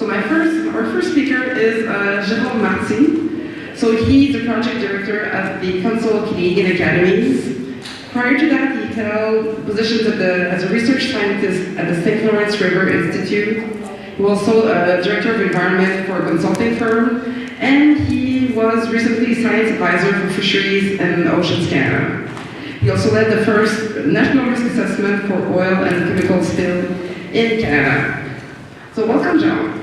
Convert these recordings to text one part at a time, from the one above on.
So our first speaker is Jérôme Martin. So he's the project director at the Council of Canadian Academies. Prior to that, he held positions as a research scientist at the St. Lawrence River Institute. He was also director of environment for a consulting firm, and he was recently science advisor for Fisheries and Oceans Canada. He also led the first national risk assessment for oil and chemical spill in Canada. So welcome, John.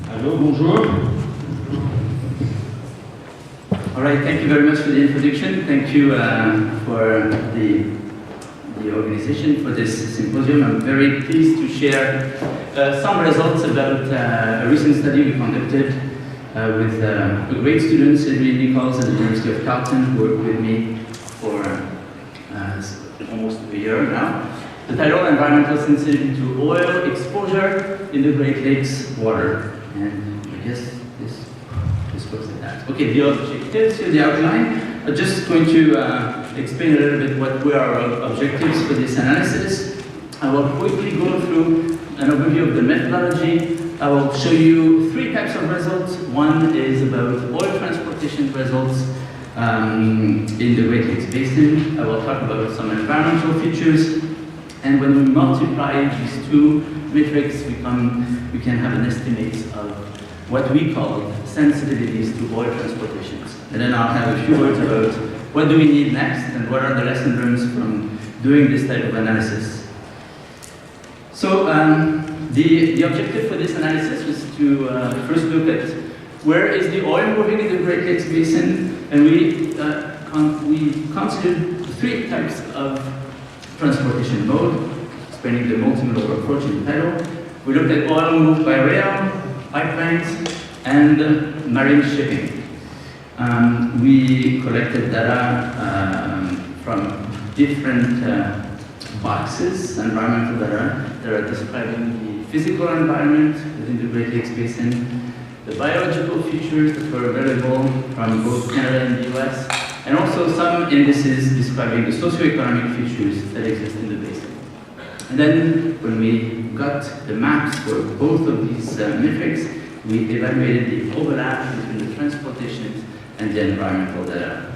Hello, bonjour. All right, thank you very much for the introduction. Thank you for the organization for this symposium. I'm very pleased to share some results about a recent study we conducted with great students, Edwin Nichols at the University of Carleton, who worked with me for almost a year now. The title, Environmental Sensitivity to Oil Exposure in the Great Lakes Water. And I guess this looks like that. Okay, the objectives, here's the outline. I'm just going to explain a little bit what were our objectives for this analysis. I will quickly go through an overview of the methodology. I will show you three types of results. One is about oil transportation results in the Great Lakes Basin. I will talk about some environmental features. And when we multiply these two metrics, we can have an estimate of what we call sensitivities to oil transportations. And then I'll have a few words about what do we need next and what are the lessons learned from doing this type of analysis. So the objective for this analysis was to first look at where is the oil moving in the Great Lakes Basin, and we considered three types of transportation mode, explaining the multimodal approach in the title. We looked at oil moved by rail, pipelines, and marine shipping. We collected data from different boxes, environmental data, that are describing the physical environment within the Great Lakes Basin, the biological features that were available from both Canada and the US, and also some indices describing the socioeconomic features that exist in the basin. And then, when we got the maps for both of these metrics, we evaluated the overlap between the transportation and the environmental data.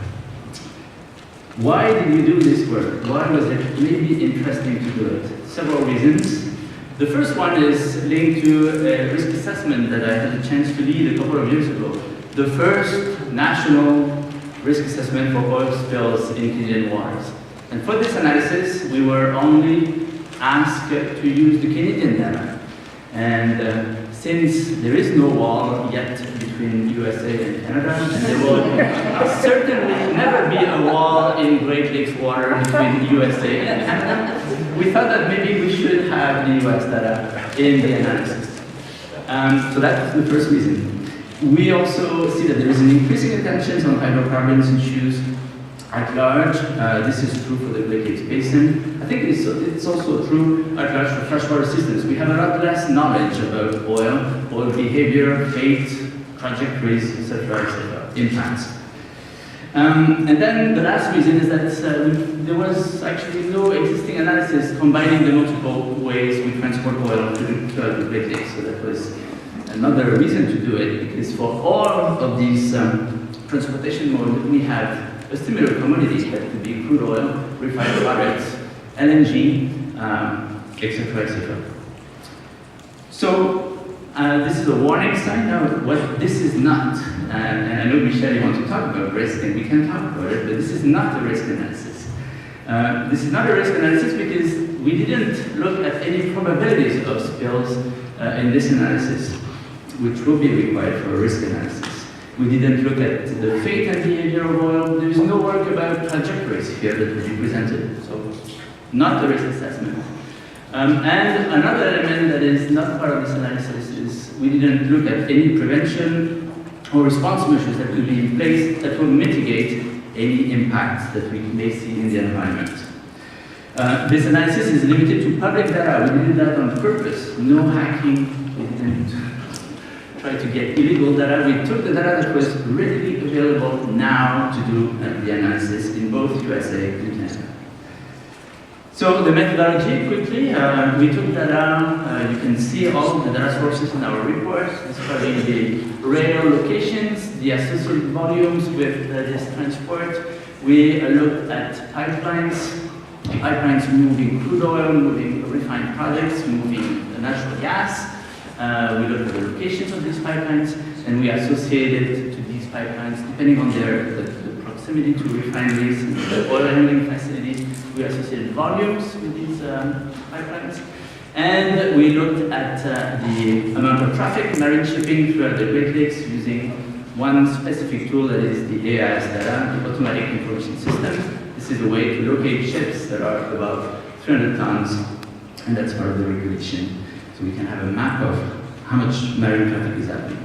Why did we do this work? Why was it maybe interesting to do it? Several reasons. The first one is linked to a risk assessment that I had a chance to lead a couple of years ago. The first national risk assessment for oil spills in Canadian waters. And for this analysis, we were only asked to use the Canadian data. And since there is no wall yet between USA and Canada, and there will certainly never be a wall in Great Lakes water between USA and Canada, we thought that maybe we should have the US data in the analysis. So that's the first reason. We also see that there is an increasing attention on hydrocarbons issues at large. This is true for the Great Lakes Basin. I think it's also true at large for freshwater systems. We have a lot less knowledge about oil behavior, fate, trajectories, etc., impacts. And then the last reason is that there was actually no existing analysis combining the multiple ways we transport oil to the Great Lakes. So that was another reason to do it, because for all of these transportation modes, we have a similar commodity that could be crude oil, refined products, LNG, etc., etc. So this is a warning sign. Now, what this is not, and I know Michelle, you want to talk about risk, and we can talk about it, but this is not a risk analysis. This is not a risk analysis because we didn't look at any probabilities of spills in this analysis, which will be required for a risk analysis. We didn't look at the fate and behavior of oil. There is no work about trajectories here that will be presented, so not a risk assessment. And another element that is not part of this analysis is we didn't look at any prevention or response measures that could be in place that will mitigate any impacts that we may see in the environment. This analysis is limited to public data. We did that on purpose. No hacking. We didn't try to get illegal data. We took the data that was readily available now to do the analysis in both USA and Canada. So the methodology, quickly, we took data, you can see all of the data sources in our report, describing the rail locations, the associated volumes with this transport. We looked at pipelines moving crude oil, moving refined products, moving natural gas. We looked at the locations of these pipelines, and we associated to these pipelines, depending on the proximity to refineries and the oil handling facilities, we associated volumes with these pipelines. And we looked at the amount of traffic, marine shipping throughout the Great Lakes using one specific tool, that is the AIS data, the Automatic Information System. This is a way to locate ships that are above 300 tons, and that's part of the regulation. So we can have a map of how much marine traffic is happening.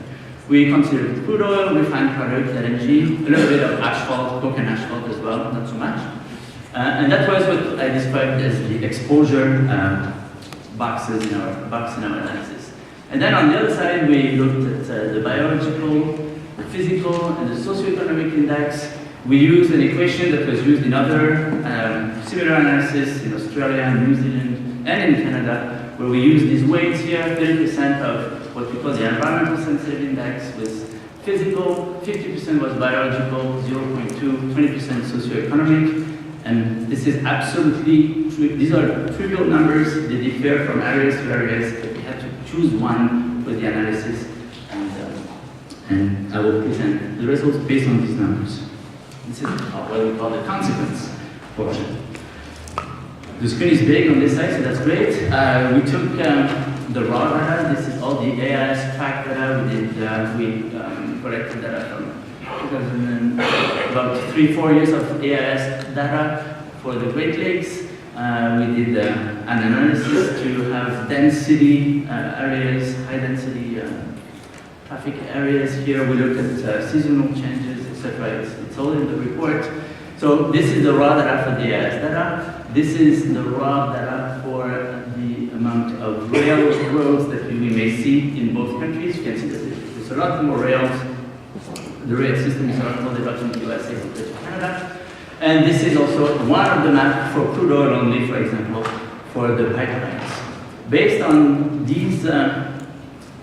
We considered crude oil, refined product, LNG, a little bit of asphalt, coke and asphalt as well, not so much. And that was what I described as the exposure boxes in our analysis. And then on the other side, we looked at the biological, the physical, and the socioeconomic index. We used an equation that was used in other similar analysis in Australia, New Zealand, and in Canada, where we use these weights here. 30% of what we call the environmental sensitivity index was physical, 50% was biological, 0.2, 20% socioeconomic. And this is absolutely true. These are trivial numbers. They differ from areas to areas, but we had to choose one for the analysis. And I will present the results based on these numbers. This is what we call the consequence portion. The screen is big on this side, so that's great. We took the raw data. This is all the AIS track data. We collected data from about 3-4 years of AIS data for the Great Lakes. We did an analysis to have density areas, high density traffic areas. Here we looked at seasonal changes, etc. It's all in the report. So this is the raw data for the AIS data. This is the raw data for the amount of rail roads that we may see in both countries. You can see that there's a lot more rails. The rail system is a lot more developed in the USA compared to Canada. And this is also one of the maps for crude oil only, for example, for the pipelines. Based on these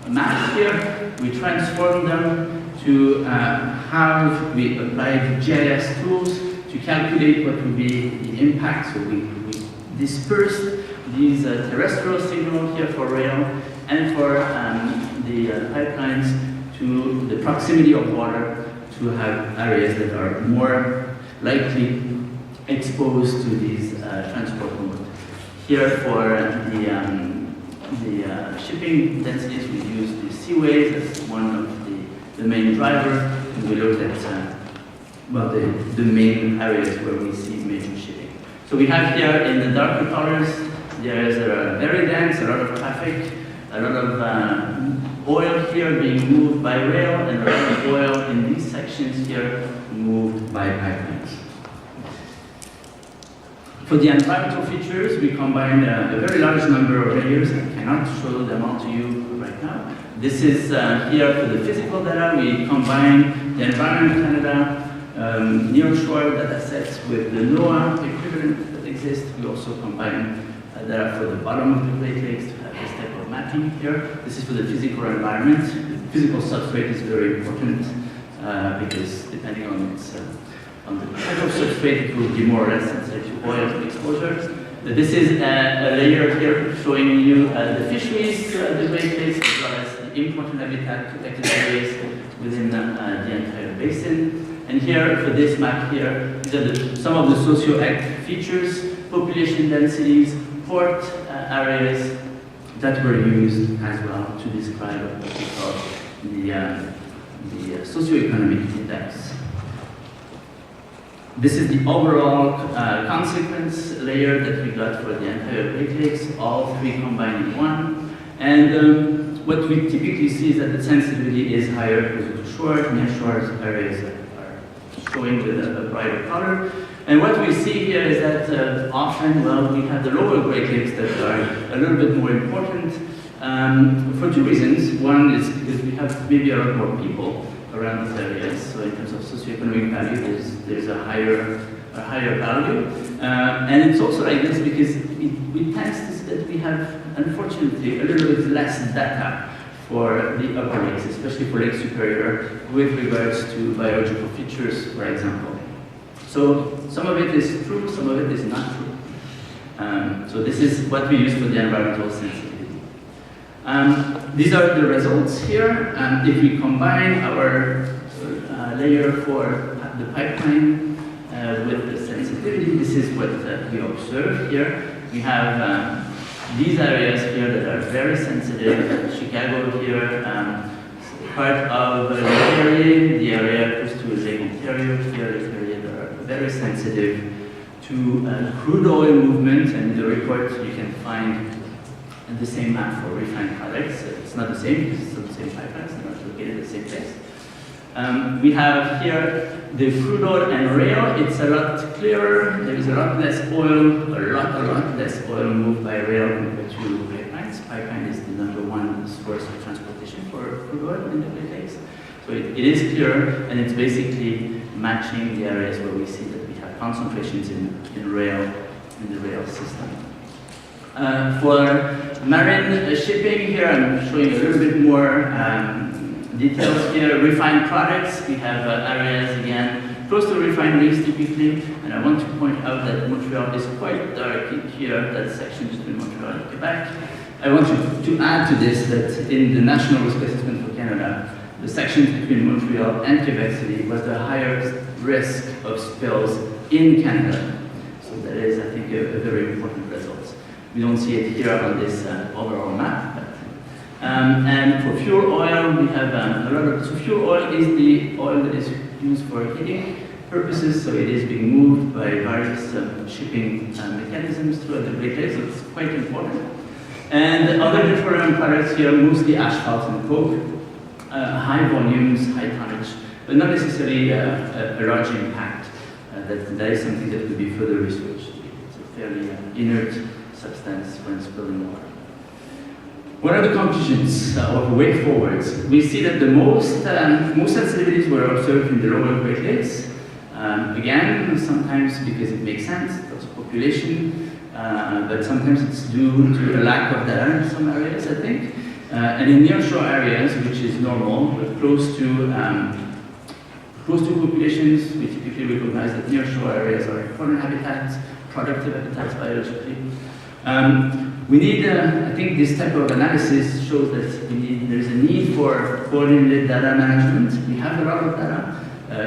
maps here, we transformed them to how we applied GIS tools to calculate what would be the impact. So we dispersed these terrestrial signals here for rail and for the pipelines to the proximity of water to have areas that are more likely exposed to these transport modes. Here for the shipping densities, we used the seaways as one of the main drivers, and we looked at the main areas where we see major shipping. So we have here in the darker colors, there is very dense, a lot of traffic, a lot of oil here being moved by rail, and a lot of oil in these sections here moved by pipelines. For the environmental features, we combined a very large number of layers. I cannot show them all to you right now. This is here for the physical data. We combine the Environment Canada nearshore data sets with the NOAA equivalent that exists. We also combine data for the bottom of the Great Lakes to have this type of mapping here. This is for the physical environment. The physical substrate is very important because depending on the type of substrate, it will be more or less sensitive to oil exposure. This is a layer here showing you the fisheries throughout the Great Lakes, as well as the important habitat protected areas within the entire basin. And here, for this map here, these are some of the socio-ec features, population densities, port areas that were used as well to describe what we call the socioeconomic index. This is the overall consequence layer that we got for the entire Great Lakes, all three combined in one. And what we typically see is that the sensitivity is higher closer to shore, near shore areas are showing with a brighter color. And what we see here is that often, well, we have the lower Great Lakes that are a little bit more important for two reasons. One is because we have maybe a lot more people around these areas, so in terms of socioeconomic value, there's a higher value. And it's also like this because it tends to see that we have, unfortunately, a little bit less data for the upper lakes, especially for Lake Superior, with regards to biological features, for example. So some of it is true, some of it is not true. So this is what we use for the environmental sensitivity. These are the results here. If we combine our layer for the pipeline with the sensitivity, this is what we observe here. We have these areas here that are very sensitive. Chicago here, part of the area, the area close to Lake Ontario here, this area that are very sensitive to crude oil movement. And in the report you can find the same map for refined products. It's not the same because it's not the same pipelines, they're not located at the same place. We have here the crude oil and rail. It's a lot clearer. There is a lot less oil, a lot less oil moved by rail compared to pipelines. Pipeline is the #1 source of transportation for crude oil in the Great Lakes. So it is clear, and it's basically matching the areas where we see that we have concentrations in the rail system. For marine shipping, here I'm showing a little bit more details here. Refined products, we have areas again close to refineries typically, and I want to point out that Montreal is quite dark in here, that section between Montreal and Quebec. I want to add to this that in the National Risk Assessment for Canada, the section between Montreal and Quebec City was the highest risk of spills in Canada. So that is, I think, a very important result. We don't see it here on this overall map. And for fuel oil, we have a lot of, so fuel oil is the oil that is used for heating purposes, so it is being moved by various shipping mechanisms throughout the Great Lakes, so it's quite important. And other petroleum products here, mostly asphalt and coke, high volumes, high tonnage, but not necessarily a large impact. That is something that could be further researched. It's a fairly inert substance when spilling water. What are the conclusions or way forwards? We see that the most sensitivities were observed in the lower Great Lakes. Again, sometimes because it makes sense, lots of population, but sometimes it's due to a lack of data in some areas, I think. And in nearshore areas, which is normal, but close to populations, we typically recognize that nearshore areas are important habitats, productive habitats biologically. We need, I think this type of analysis shows that there's a need for coordinated data management. We have a lot of data.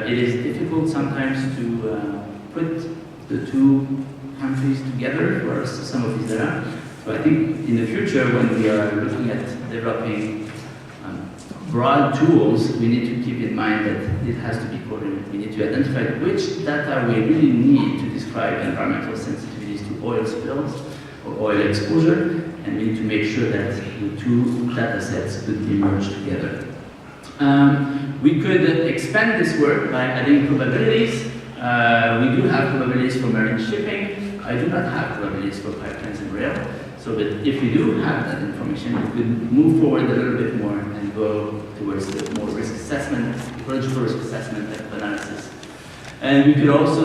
It is difficult sometimes to put the two countries together for some of these data. So I think in the future, when we are looking at developing broad tools, we need to keep in mind that it has to be coordinated. We need to identify which data we really need to describe environmental sensitivities to oil spills or oil exposure, and we need to make sure that the two data sets could be merged together. We could expand this work by adding probabilities. We do have probabilities for marine shipping. I do not have probabilities for pipelines and rail. So that if we do have that information, we could move forward a little bit more and go towards the more risk assessment, ecological risk assessment type of analysis. And we could also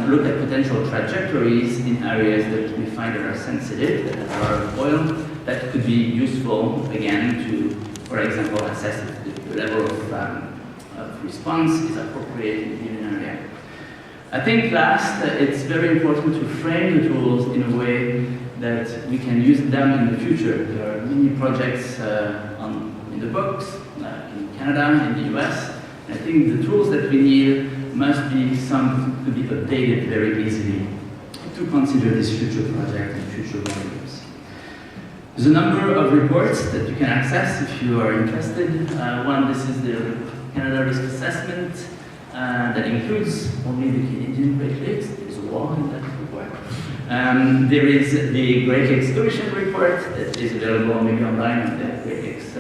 look at potential trajectories in areas that we find that are sensitive, that have a lot of oil, that could be useful, again, to, for example, assess if the level of response is appropriate in a given area. I think last, it's very important to frame the tools in a way that we can use them in the future. There are many projects in the books, in Canada, in the US. I think the tools that we need must be some to be updated very easily to consider this future project and future volumes. There's a number of reports that you can access if you are interested. One, this is the Canada Risk Assessment that includes only the Canadian Great Lakes. There's a wall in that report. There is the Great Lakes Commission report that is available maybe online on the Great Lakes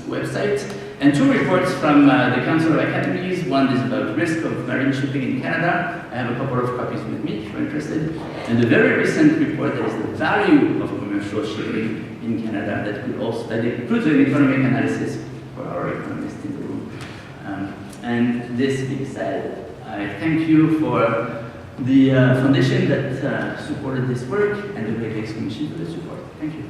website. And 2 reports from the Council of Academies. One is about risk of marine shipping in Canada. I have a couple of copies with me if you're interested. And the very recent report that is the value of commercial shipping in Canada that includes an economic analysis for our economists in the room. And this being said, I thank you for the foundation that supported this work and the Great Lakes Commission for the support. Thank you.